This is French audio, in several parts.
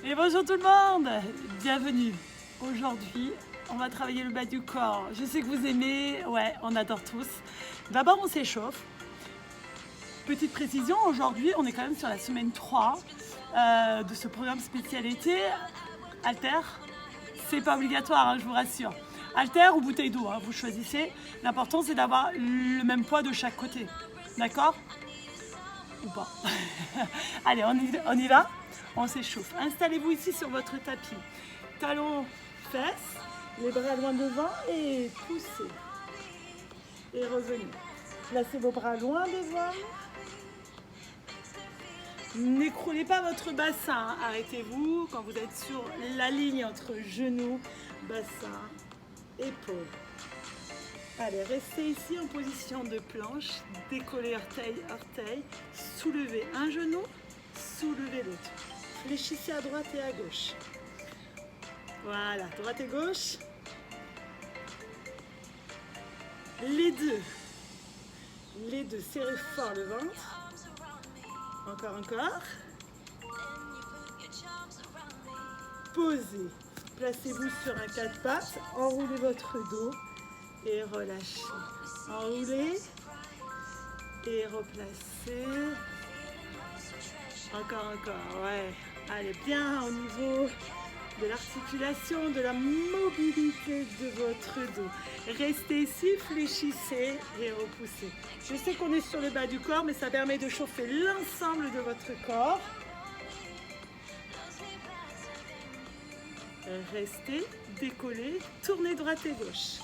Et bonjour tout le monde, bienvenue. Aujourd'hui, on va travailler le bas du corps. Je sais que vous aimez, ouais, on adore tous. D'abord, on s'échauffe. Petite précision, aujourd'hui, on est quand même sur la semaine 3 de ce programme spécialité. Halter, c'est pas obligatoire, hein, je vous rassure. Halter ou bouteille d'eau, hein, vous choisissez. L'important, c'est d'avoir le même poids de chaque côté. D'accord? Ou pas. Allez, on y va. On s'échauffe. Installez-vous ici sur votre tapis. Talons, fesses, les bras loin devant et poussez. Et revenez. Placez vos bras loin devant. N'écroulez pas votre bassin. Arrêtez-vous quand vous êtes sur la ligne entre genoux, bassin, épaules. Allez, restez ici en position de planche. Décollez orteil. Soulevez un genou, soulevez l'autre. Fléchissez à droite et à gauche. Voilà, droite et gauche. Les deux, serrez fort le ventre. Encore. Posez. Placez-vous sur un 4 pattes. Enroulez votre dos et relâchez. Enroulez et replacez. Encore, ouais. Allez, bien au niveau de l'articulation, de la mobilité de votre dos. Restez ici, fléchissez et repoussez. Je sais qu'on est sur le bas du corps, mais ça permet de chauffer l'ensemble de votre corps. Restez, décollez, tournez droite et gauche.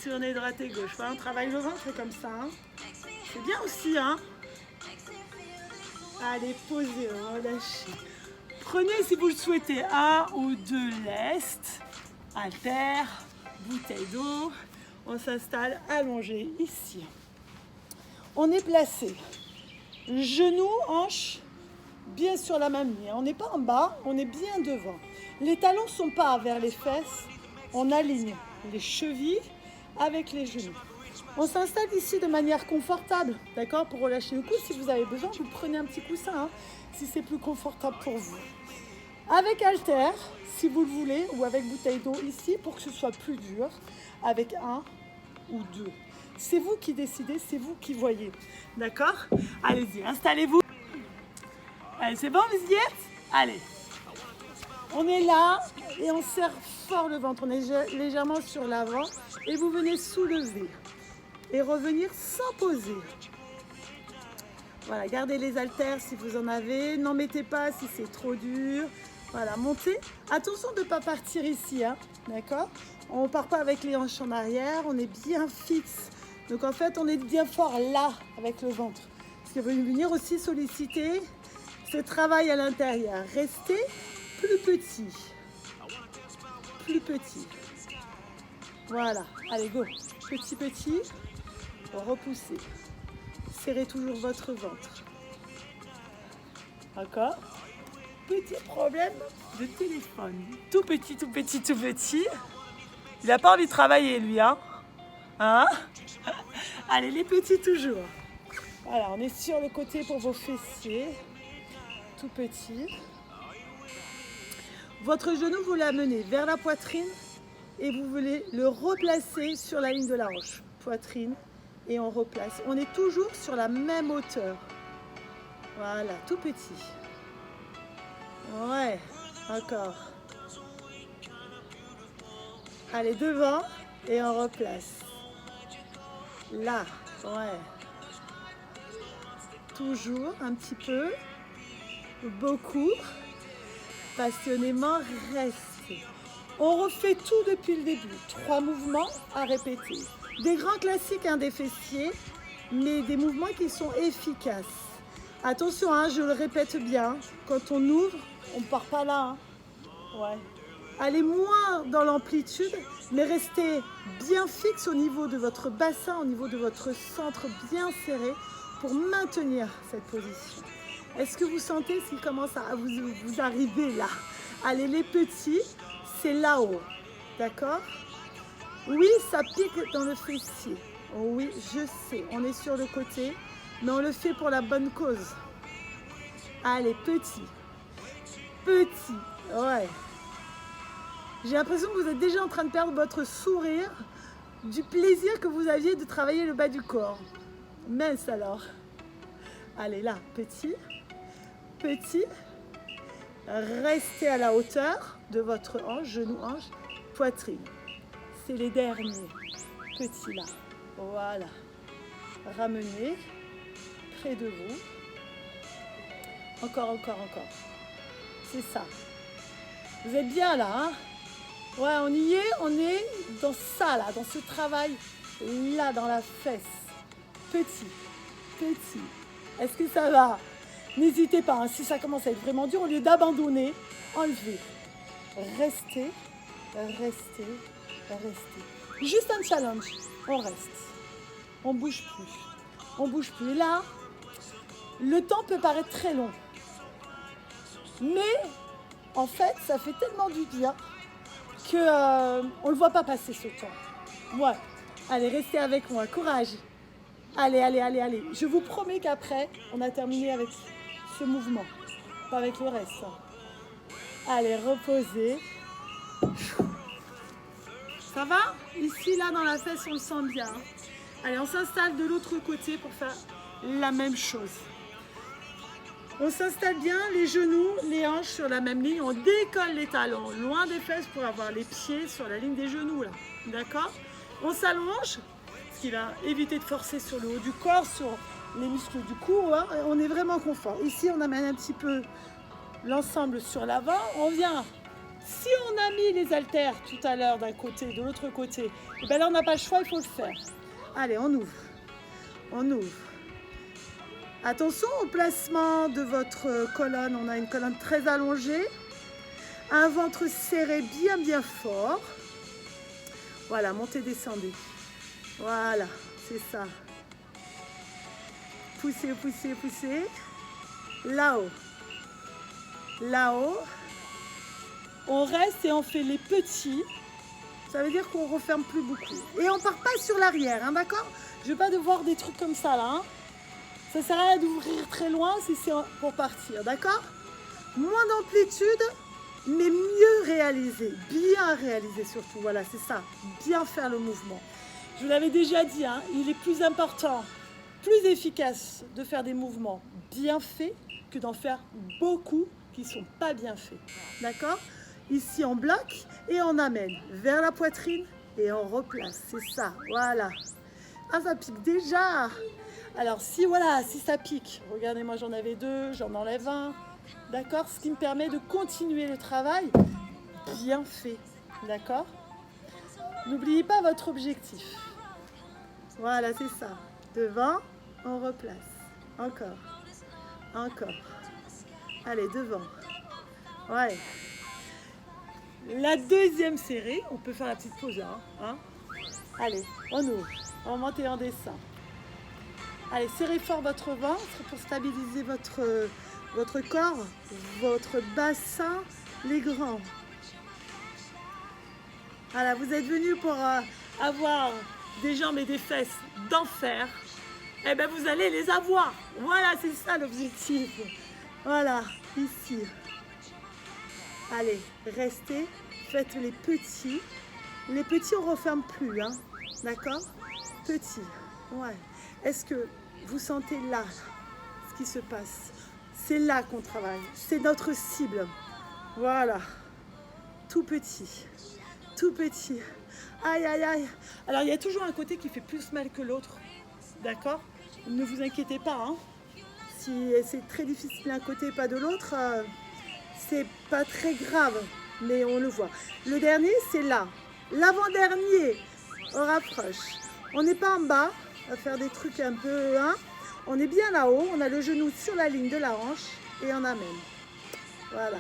Tournez droite et gauche. Voilà, on travaille le ventre comme ça. Hein. C'est bien aussi, hein. Allez, posez, relâchez. Prenez, si vous le souhaitez, un ou deux lestes, halter, bouteille d'eau. On s'installe allongé ici. On est placé. Genoux, hanches, bien sur la même ligne. On n'est pas en bas, on est bien devant. Les talons ne sont pas vers les fesses. On aligne les chevilles avec les genoux. On s'installe ici de manière confortable, d'accord? Pour relâcher le cou, si vous avez besoin, vous prenez un petit coussin, hein, si c'est plus confortable pour vous. Avec halter, si vous le voulez, ou avec bouteille d'eau ici, pour que ce soit plus dur, avec un ou deux. C'est vous qui décidez, c'est vous qui voyez, d'accord? Allez-y, installez-vous. Allez, c'est bon, vous y êtes? Allez. On est là et on serre fort le ventre, on est légèrement sur l'avant et vous venez soulever. Et revenir sans poser. Voilà, gardez les haltères si vous en avez. N'en mettez pas si c'est trop dur. Voilà, montez. Attention de ne pas partir ici, hein, d'accord? On ne part pas avec les hanches en arrière, on est bien fixe. Donc en fait, on est bien fort là, avec le ventre. Ce qui va venir aussi solliciter ce travail à l'intérieur. Restez plus petit. Plus petit. Voilà, allez, go. Petit. Repoussez. Serrez toujours votre ventre. Encore. Petit problème de téléphone. Tout petit. Il n'a pas envie de travailler, lui, hein? Allez, les petits toujours. Voilà, on est sur le côté pour vos fessiers. Tout petit. Votre genou, vous l'amenez vers la poitrine et vous voulez le replacer sur la ligne de la hanche. Poitrine. Et on replace. On est toujours sur la même hauteur. Voilà, tout petit. Ouais, encore. Allez, devant et on replace. Là, ouais. Toujours un petit peu. Beaucoup. Passionnément, restez. On refait tout depuis le début. 3 mouvements à répéter. Des grands classiques, hein, des fessiers, mais des mouvements qui sont efficaces. Attention, hein, je le répète bien, quand on ouvre, on ne part pas là. Hein. Ouais. Allez moins dans l'amplitude, mais restez bien fixe au niveau de votre bassin, au niveau de votre centre bien serré pour maintenir cette position. Est-ce que vous sentez s'il commence à vous arriver là? Allez, les petits, c'est là-haut, d'accord? Oui, ça pique dans le fessier. Oh oui, je sais, on est sur le côté, mais on le fait pour la bonne cause. Allez, petit. petit. Ouais. J'ai l'impression que vous êtes déjà en train de perdre votre sourire du plaisir que vous aviez de travailler le bas du corps. Mince alors. Allez là, petit, petit. Restez à la hauteur de votre hanche, genou, hanche, poitrine. C'est les derniers. Petits là. Voilà. Ramenez près de vous. Encore, encore, encore. C'est ça. Vous êtes bien là, hein? Ouais, on y est, on est dans ça là, dans ce travail là, dans la fesse. Petit, petit. Est-ce que ça va? N'hésitez pas, hein, si ça commence à être vraiment dur, au lieu d'abandonner, enlevez. Restez, restez, restez. Juste un challenge, on reste. On ne bouge plus. On ne bouge plus. Et là, le temps peut paraître très long. Mais, en fait, ça fait tellement du bien qu'on ne le voit pas passer ce temps. Ouais. Allez, restez avec moi. Courage. Allez, allez, allez, allez. Je vous promets qu'après, on a terminé avec ce mouvement. Pas avec le reste. Allez, reposez. Ça va? Ici, là, dans la fesse, on le sent bien. Allez, on s'installe de l'autre côté pour faire la même chose. On s'installe bien, les genoux, les hanches sur la même ligne. On décolle les talons loin des fesses pour avoir les pieds sur la ligne des genoux. Là. D'accord? On s'allonge, ce qui va éviter de forcer sur le haut du corps, sur les muscles du cou. Hein. On est vraiment confort. Ici, on amène un petit peu l'ensemble sur l'avant. On vient. Si on a mis les haltères tout à l'heure d'un côté, de l'autre côté, et bien là, on n'a pas le choix, il faut le faire. Allez, on ouvre. On ouvre. Attention au placement de votre colonne. On a une colonne très allongée. Un ventre serré bien, bien fort. Voilà, montez, descendez. Voilà, c'est ça. Poussez, poussez, poussez. Là-haut. Là-haut. On reste et on fait les petits. Ça veut dire qu'on ne referme plus beaucoup. Et on ne part pas sur l'arrière, hein, d'accord? Je ne veux pas devoir des trucs comme ça, là. Hein. Ça ne sert à rien d'ouvrir très loin si c'est pour partir, d'accord? Moins d'amplitude, mais mieux réalisé. Bien réalisé surtout, voilà, c'est ça. Bien faire le mouvement. Je vous l'avais déjà dit, hein, il est plus important, plus efficace de faire des mouvements bien faits que d'en faire beaucoup qui ne sont pas bien faits, d'accord? Ici, on bloque et on amène vers la poitrine et on replace. C'est ça, voilà. Ah, ça pique déjà. Alors, si ça pique, regardez, moi j'en avais 2, j'en enlève un. D'accord? Ce qui me permet de continuer le travail bien fait. D'accord? N'oubliez pas votre objectif. Voilà, c'est ça. Devant, on replace. Encore. Encore. Allez, devant. Ouais. La deuxième série, on peut faire la petite pause là. Hein. Allez, on ouvre. On monte et on descend. Allez, serrez fort votre ventre pour stabiliser votre corps, votre bassin, les grands. Voilà, vous êtes venus pour avoir des jambes et des fesses d'enfer. Eh bien, vous allez les avoir. Voilà, c'est ça l'objectif. Voilà, ici. Allez, restez, faites les petits. Les petits, on ne referme plus, hein. D'accord? Petits, ouais. Est-ce que vous sentez là ce qui se passe? C'est là qu'on travaille, c'est notre cible. Voilà, tout petit, tout petit. Aïe, aïe, aïe. Alors, il y a toujours un côté qui fait plus mal que l'autre, d'accord? Ne vous inquiétez pas, hein. Si c'est très difficile d'un côté et pas de l'autre, c'est pas très grave, mais on le voit. Le dernier, c'est là. L'avant-dernier, on rapproche. On n'est pas en bas, à faire des trucs un peu... Hein. On est bien là-haut, on a le genou sur la ligne de la hanche et on amène. Voilà.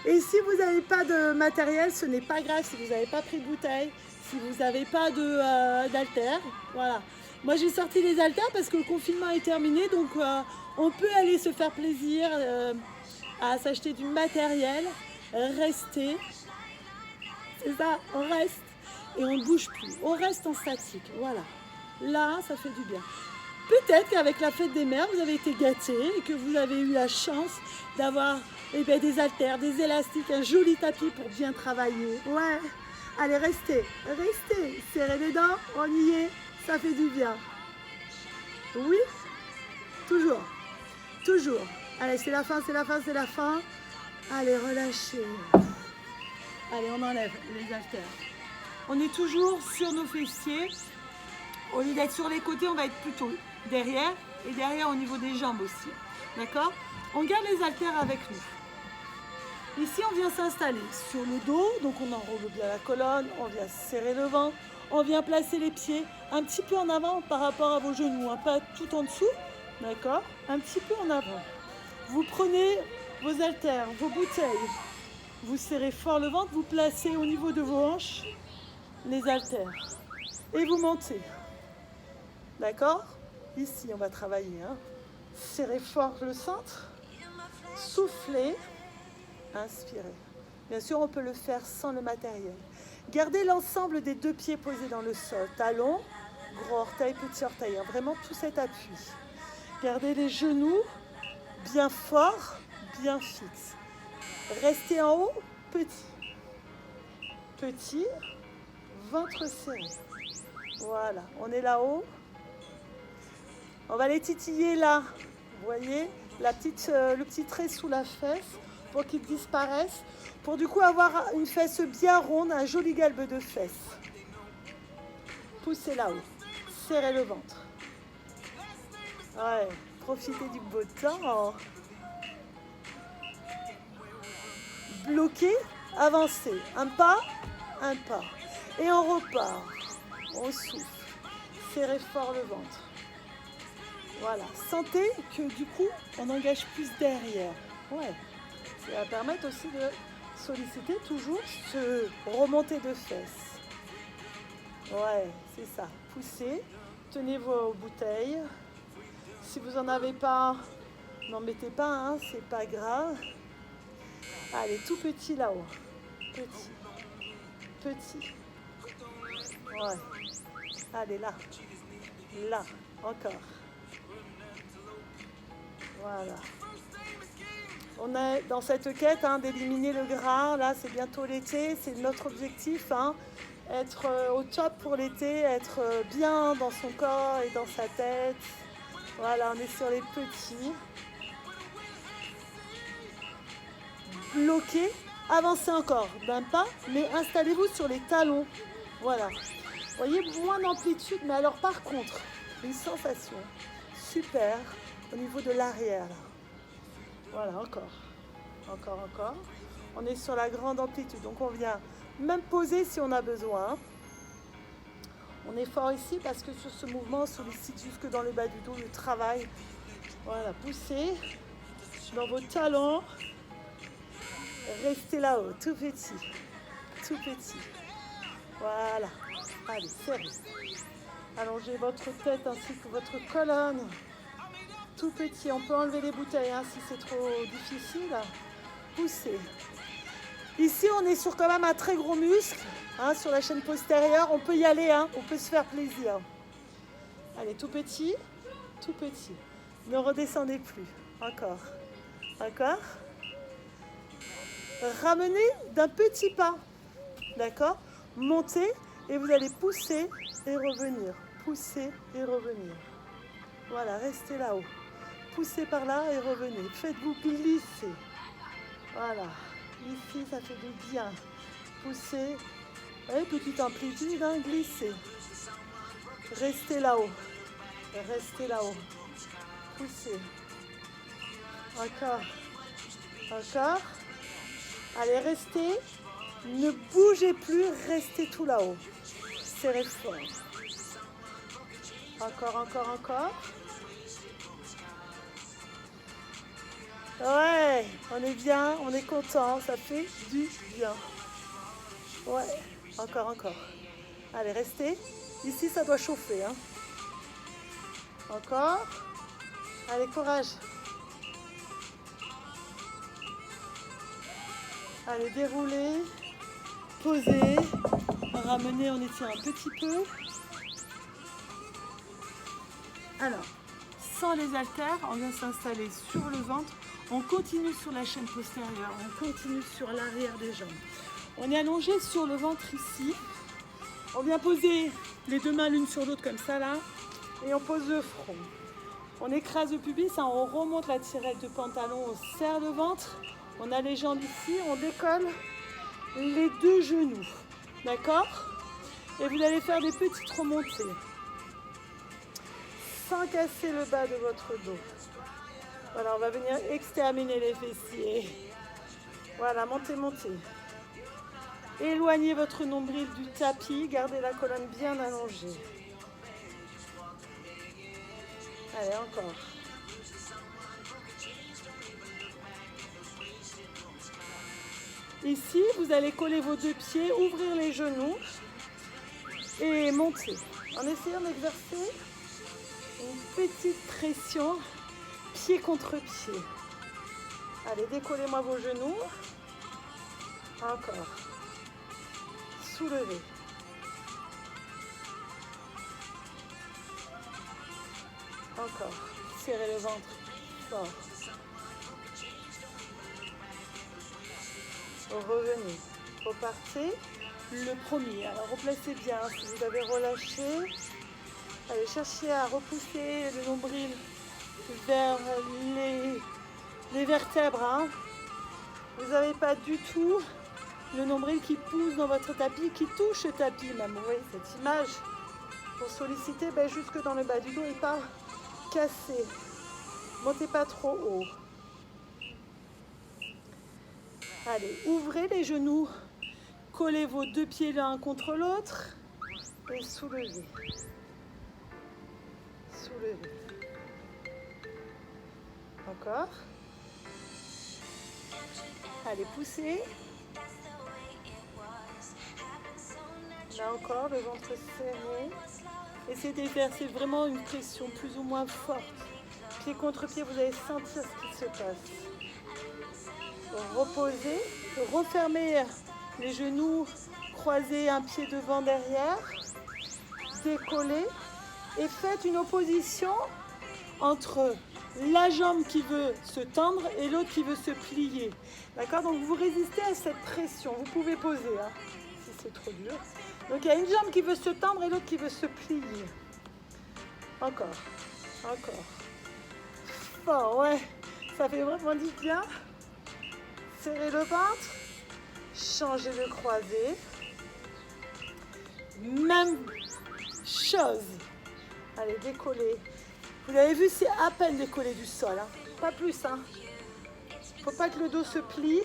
Et si vous n'avez pas de matériel, ce n'est pas grave si vous n'avez pas pris de bouteille, si vous n'avez pas d'haltères. Voilà. Moi, j'ai sorti les haltères parce que le confinement est terminé, donc on peut aller se faire plaisir à s'acheter du matériel, rester. C'est ça, on reste et on ne bouge plus. On reste en statique, voilà. Là, ça fait du bien. Peut-être qu'avec la fête des mères, vous avez été gâtés et que vous avez eu la chance d'avoir des haltères, des élastiques, un joli tapis pour bien travailler. Ouais, allez, restez, serrez les dents, on y est, ça fait du bien. Oui, toujours, toujours. Allez, c'est la fin, c'est la fin, c'est la fin. Allez, relâchez. Allez, on enlève les haltères. On est toujours sur nos fessiers. Au lieu d'être sur les côtés, on va être plutôt derrière et derrière au niveau des jambes aussi. D'accord? On garde les haltères avec nous. Ici, on vient s'installer sur le dos, donc on enrobe bien la colonne, on vient serrer le ventre, on vient placer les pieds un petit peu en avant par rapport à vos genoux, hein, pas tout en dessous, d'accord? Un petit peu en avant. Vous prenez vos haltères, vos bouteilles, vous serrez fort le ventre, vous placez au niveau de vos hanches les haltères et vous montez. D'accord? Ici, on va travailler. Hein. Serrez fort le centre. Soufflez. Inspirez. Bien sûr, on peut le faire sans le matériel. Gardez l'ensemble des deux pieds posés dans le sol. Talon, gros orteil, petit orteil. Hein. Vraiment tout cet appui. Gardez les genoux bien forts, bien fixes. Restez en haut, petit. Petit, ventre serré. Voilà, on est là-haut. On va les titiller là, vous voyez, le petit trait sous la fesse pour qu'il disparaisse, pour du coup avoir une fesse bien ronde, un joli galbe de fesses. Poussez là-haut, serrez le ventre. Ouais, profitez du beau temps. Bloquez, avancez, un pas. Et on repart, on souffle, serrez fort le ventre. Voilà, sentez que du coup, on engage plus derrière. Ouais, ça va permettre aussi de solliciter toujours ce remonter de fesses. Ouais, c'est ça. Poussez, tenez vos bouteilles. Si vous n'en avez pas, n'en mettez pas, hein, c'est pas grave. Allez, tout petit là-haut. Petit. Ouais. Allez, là. Là, encore. Voilà. On est dans cette quête d'éliminer le gras. Là, c'est bientôt l'été. C'est notre objectif. Être au top pour l'été, être bien dans son corps et dans sa tête. Voilà, on est sur les petits. Bloquez. Avancez encore d'un pas, mais installez-vous sur les talons. Voilà. Vous voyez, moins d'amplitude, mais alors par contre, une sensation super au niveau de l'arrière. Voilà, encore. On est sur la grande amplitude, donc on vient même poser si on a besoin. On est fort ici parce que sur ce mouvement, on sollicite jusque dans le bas du dos le travail. Voilà, poussez dans vos talons. Restez là-haut, tout petit. Voilà. Allez, serrez. Allongez votre tête ainsi que votre colonne. Tout petit, on peut enlever les bouteilles si c'est trop difficile. Poussez. Ici, on est sur quand même un très gros muscle. Sur la chaîne postérieure, on peut y aller, on peut se faire plaisir. Allez, tout petit. Ne redescendez plus. Encore. Ramenez d'un petit pas. D'accord? Montez et vous allez pousser et revenir. Voilà, restez là-haut. Poussez par là et revenez. Faites-vous glisser. Voilà. Ici, ça fait du bien. Poussez. Et petite amplitude, glissez. Restez là-haut. Poussez. Encore. Allez, restez. Ne bougez plus, restez tout là-haut. Serrez fort. Encore. Ouais, on est bien, on est content, ça fait du bien. Ouais, encore. Allez, restez. Ici, ça doit chauffer. Encore. Allez, courage. Allez, déroulez, posez, ramenez, on étire un petit peu. Alors, sans les haltères, on vient s'installer sur le ventre. On continue sur la chaîne postérieure, on continue sur l'arrière des jambes. On est allongé sur le ventre ici. On vient poser les deux mains l'une sur l'autre comme ça là. Et on pose le front. On écrase le pubis, hein, on remonte la tirette de pantalon, on serre le ventre. On a les jambes ici, on décolle les deux genoux. D'accord? Et vous allez faire des petites remontées. Sans casser le bas de votre dos. Voilà, on va venir exterminer les fessiers. Voilà, montez, montez. Éloignez votre nombril du tapis, gardez la colonne bien allongée. Allez, encore. Ici, vous allez coller vos deux pieds, ouvrir les genoux et monter. En essayant d'exercer une petite pression, pied contre pied. Allez, décollez-moi vos genoux. Encore. Soulevez. Encore. Serrez le ventre fort. Revenez. Repartez. Le premier. Alors, replacez bien. Si vous avez relâché, allez, cherchez à repousser le nombril vers les vertèbres. Hein. Vous n'avez pas du tout le nombril qui pousse dans votre tapis, qui touche le tapis même. Vous voyez cette image? Pour solliciter jusque dans le bas du dos et pas casser. Montez pas trop haut. Allez, ouvrez les genoux. Collez vos deux pieds l'un contre l'autre. Et soulevez. Soulevez. Encore. Allez, poussez. Là encore, le ventre serré. Essayez d'exercer vraiment une pression plus ou moins forte. Pied contre pied, vous allez sentir ce qui se passe. Reposez. Refermez les genoux. Croisez un pied devant, derrière. Décollez. Et faites une opposition entre la jambe qui veut se tendre et l'autre qui veut se plier. D'accord? Donc vous résistez à cette pression. Vous pouvez poser, hein, si c'est trop dur. Donc il y a une jambe qui veut se tendre et l'autre qui veut se plier. Encore. Encore. Fort, ouais. Ça fait vraiment du bien. Serrez le ventre. Changez de croisée. Même chose. Allez, décollez. Vous avez vu, c'est à peine décollé du sol. Hein. Pas plus. Hein. Faut pas que le dos se plie.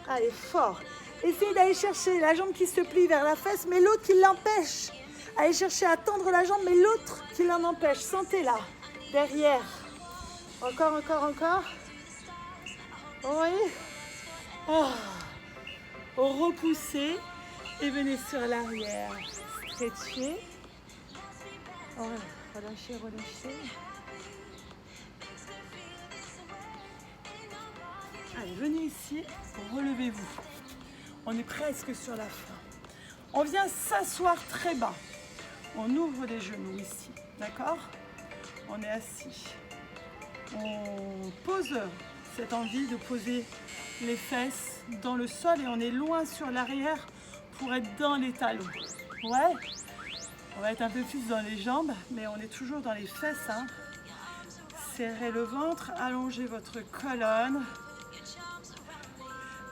Allez, fort. Essayez d'aller chercher la jambe qui se plie vers la fesse, mais l'autre qui l'empêche. Allez chercher à tendre la jambe, mais l'autre qui l'en empêche. Sentez-la. Derrière. Encore, encore, encore. Vous voyez? Repoussez et venez sur l'arrière. Stretchez. Relâchez, relâchez. Allez, venez ici, relevez-vous. On est presque sur la fin. On vient s'asseoir très bas. On ouvre les genoux ici, d'accord? On est assis. On pose cette envie de poser les fesses dans le sol et on est loin sur l'arrière pour être dans les talons. Ouais, on va être un peu plus dans les jambes, mais on est toujours dans les fesses. Hein. Serrez le ventre, allongez votre colonne.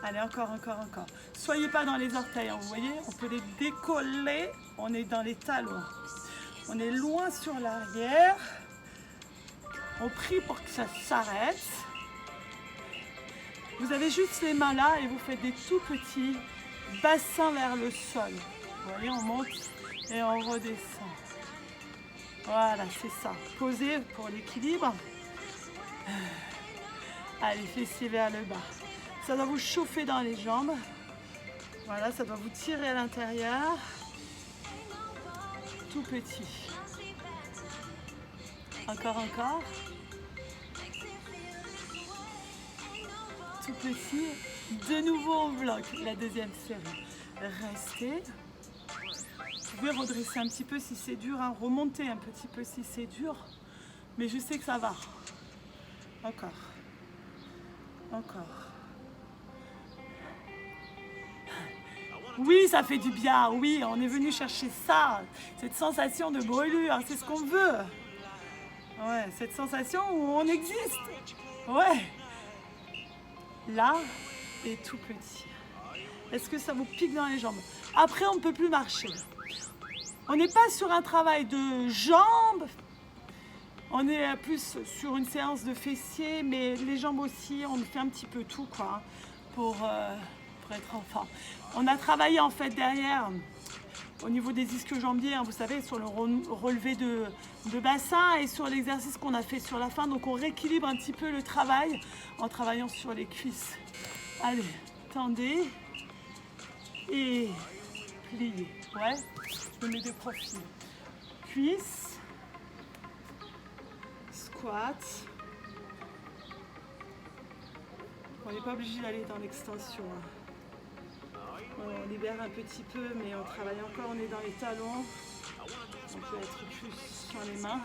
Allez, encore, encore, encore. Soyez pas dans les orteils, hein, vous voyez, on peut les décoller, on est dans les talons. On est loin sur l'arrière. On prie pour que ça s'arrête. Vous avez juste les mains là et vous faites des tout petits bassins vers le sol. Vous voyez, on monte et on redescend. Voilà, c'est ça. Posez pour l'équilibre. Allez, fessiers vers le bas. Ça doit vous chauffer dans les jambes. Voilà, ça doit vous tirer à l'intérieur. Tout petit. Encore, encore. Tout petit. De nouveau, on bloque la deuxième série. Restez. pouvez redresser un petit peu si c'est dur, hein, remonter un petit peu si c'est dur. Mais je sais que ça va. Encore. Encore. Oui, ça fait du bien. Oui, on est venu chercher ça. Cette sensation de brûlure, c'est ce qu'on veut. Ouais, cette sensation où on existe. Ouais. Là est tout petit. Est-ce que ça vous pique dans les jambes? Après, on ne peut plus marcher. On n'est pas sur un travail de jambes. On est plus sur une séance de fessiers, mais les jambes aussi, on fait un petit peu tout, quoi, pour être en forme. On a travaillé en fait derrière, au niveau des ischio-jambiers, hein, vous savez, sur le relevé de bassin et sur l'exercice qu'on a fait sur la fin. Donc on rééquilibre un petit peu le travail en travaillant sur les cuisses. Allez, tendez et pliez. Ouais, je me mets de profil. Cuisses. Squat. On n'est pas obligé d'aller dans l'extension. On libère un petit peu, mais on travaille encore, on est dans les talons. On peut être plus sur les mains.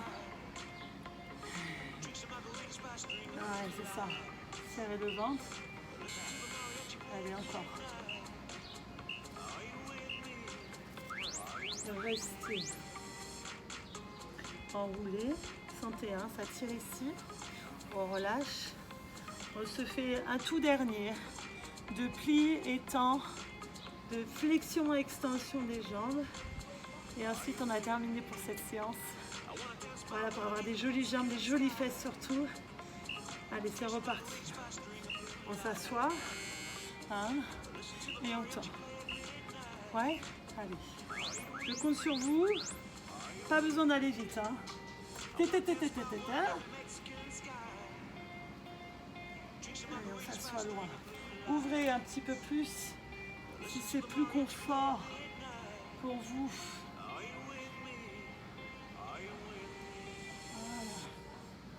Ouais, c'est ça. Serrez le ventre. Allez, encore. Restez enroulé. Sentez, hein, ça tire ici. On relâche. On se fait un tout dernier de pli étend, de flexion extension des jambes. Et ensuite, on a terminé pour cette séance. Voilà, pour avoir des jolies jambes, des jolies fesses surtout. Allez, c'est reparti. On s'assoit. Hein, et on tend. Ouais, allez. Je compte sur vous. Pas besoin d'aller vite. Hein. Allez, on s'assoit loin. Ouvrez un petit peu plus si c'est plus confort pour vous. Voilà.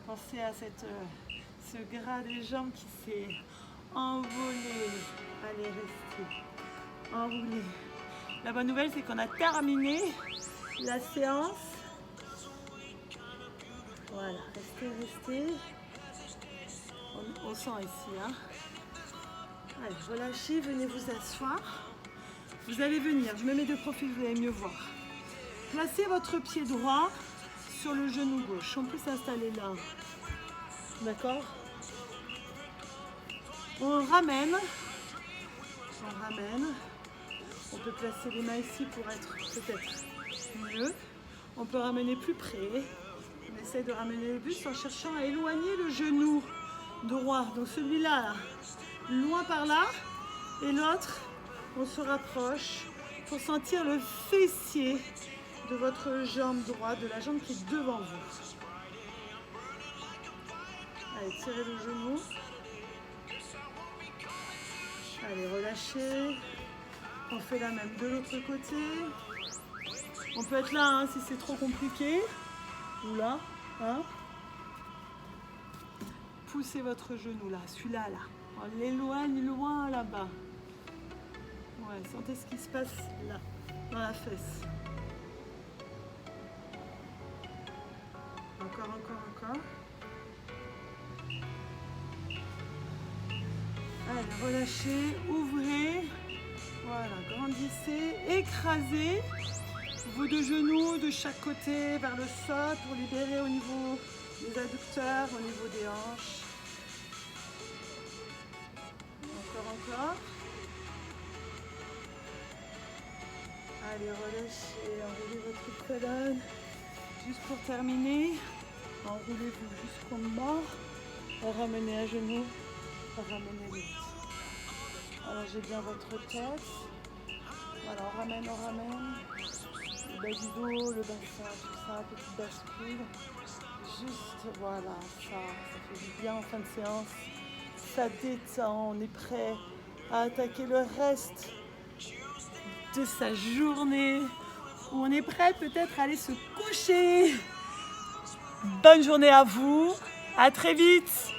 Pensez à ce gras des jambes qui s'est envolé. Allez, restez. Enroulez. La bonne nouvelle, c'est qu'on a terminé la séance. Voilà, restez. On sent ici. Hein. Allez, relâchez, venez vous asseoir. Vous allez venir, je me mets de profil, vous allez mieux voir. Placez votre pied droit sur le genou gauche. On peut s'installer là. D'accord? On ramène. On peut placer les mains ici pour être peut-être mieux. On peut ramener plus près. On essaie de ramener le buste en cherchant à éloigner le genou droit. Donc celui-là, loin par là. Et l'autre, on se rapproche pour sentir le fessier de votre jambe droite, de la jambe qui est devant vous. Allez, tirez le genou. Allez, relâchez. On fait la même de l'autre côté. On peut être là hein, si c'est trop compliqué. Ou là. Hein. Poussez votre genou là, celui-là là. On l'éloigne loin là-bas. Ouais, sentez ce qui se passe là, dans la fesse. Encore. Allez, relâchez, ouvrez. Voilà, grandissez, écrasez vos deux genoux de chaque côté vers le sol pour libérer au niveau des adducteurs, au niveau des hanches. Encore. Allez, relâchez, enroulez votre colonne. Juste pour terminer, enroulez-vous jusqu'au bas. Ramenez un genou, ramenez l'autre. Allongez bien votre tête. Voilà, on ramène. Le bas du dos, le bassin, tout ça, petite bascule. Juste, voilà, ça fait du bien en fin de séance. Ça détend, on est prêt à attaquer le reste de sa journée. Où on est prêt peut-être à aller se coucher. Bonne journée à vous. À très vite.